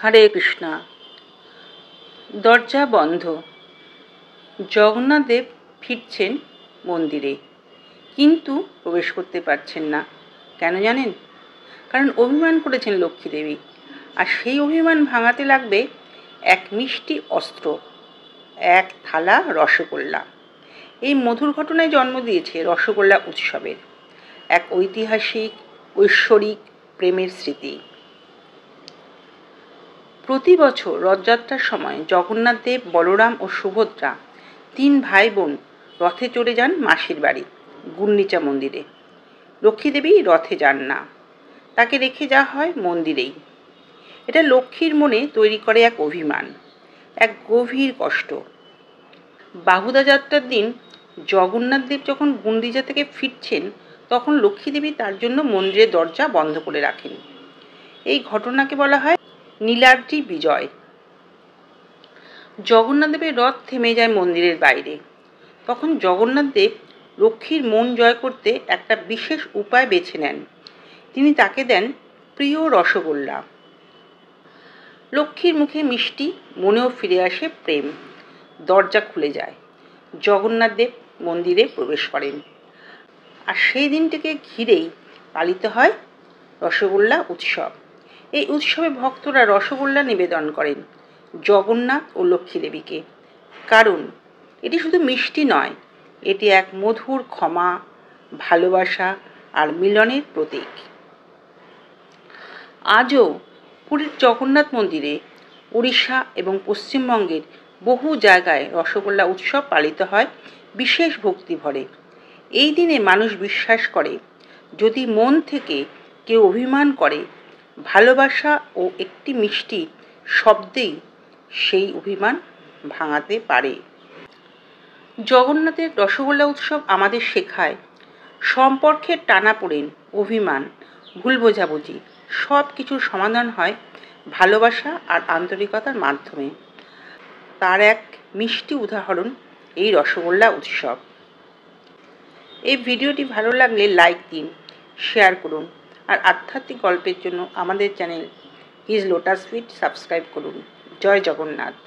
হরে কৃষ্ণা। দরজা বন্ধ। জগন্নাথদেব ফিরছেন মন্দিরে, কিন্তু প্রবেশ করতে পারছেন না। কেন জানেন? কারণ অভিমান করেছেন লক্ষ্মী দেবী, আর সেই অভিমান ভাঙাতে লাগবে এক মিষ্টি অস্ত্র, এক থালা রসগোল্লা। এই মধুর ঘটনায় জন্ম দিয়েছে রসগোল্লা উৎসবের, এক ঐতিহাসিক ঐশ্বরিক প্রেমের স্মৃতি। প্রতি বছর রথযাত্রার সময় জগন্নাথদেব, বলরাম ও সুভদ্রা তিন ভাই বোন রথে চড়ে যান মাসির বাড়ি গুন্ডিচা মন্দিরে। লক্ষ্মীদেবী রথে যান না, তাকে রেখে যাওয়া হয় মন্দিরেই। এটা লক্ষ্মীর মনে তৈরি করে এক অভিমান, এক গভীর কষ্ট। বাহুদা যাত্রার দিন জগন্নাথদেব যখন গুন্ডিচা থেকে ফিরছেন, তখন লক্ষ্মীদেবী তার জন্য মন্দিরের দরজা বন্ধ করে রাখেন। এই ঘটনাকে বলা হয় নীলাদ্রি বিজয়। জগন্নাথদেবের রথ থেমে যায় মন্দিরের বাইরে। তখন জগন্নাথদেব লক্ষ্মীর মন জয় করতে একটা বিশেষ উপায় বেছে নেন। তিনি তাকে দেন প্রিয় রসগোল্লা। লক্ষ্মীর মুখে মিষ্টি, মনেও ফিরে আসে প্রেম। দরজা খুলে যায়, জগন্নাথদেব মন্দিরে প্রবেশ করেন। আর সেই দিনটিকে ঘিরেই পালিত হয় রসগোল্লা উৎসব। এই উৎসবে ভক্তরা রসগোল্লা নিবেদন করেন জগন্নাথ ও লক্ষ্মী দেবীকে। কারণ এটি শুধু মিষ্টি নয়, এটি এক মধুর ক্ষমা, ভালোবাসা আর মিলনের প্রতীক। আজও পুরীর জগন্নাথ মন্দিরে, উড়িষ্যা এবং পশ্চিমবঙ্গের বহু জায়গায় রসগোল্লা উৎসব পালিত হয় বিশেষ ভক্তি ভরে। এই দিনে মানুষ বিশ্বাস করে, যদি মন থেকে কেউ অভিমান করে, ভালোবাসা ও একটি মিষ্টি শব্দেই সেই অভিমান ভাঙাতে পারে। জগন্নাথের রসগোল্লা উৎসব আমাদের শেখায়, সম্পর্কের টানাপোড়েন, অভিমান, ভুল বোঝাবুঝি সব কিছুর সমাধান হয় ভালোবাসা আর আন্তরিকতার মাধ্যমে। তার এক মিষ্টি উদাহরণ এই রসগোল্লা উৎসব। এই ভিডিওটি ভালো লাগলে লাইক দিন, শেয়ার করুন, আর আধ্যাত্মিক গল্পের জন্য আমাদের channel his lotus feet subscribe করুন। জয় জগন্নাথ।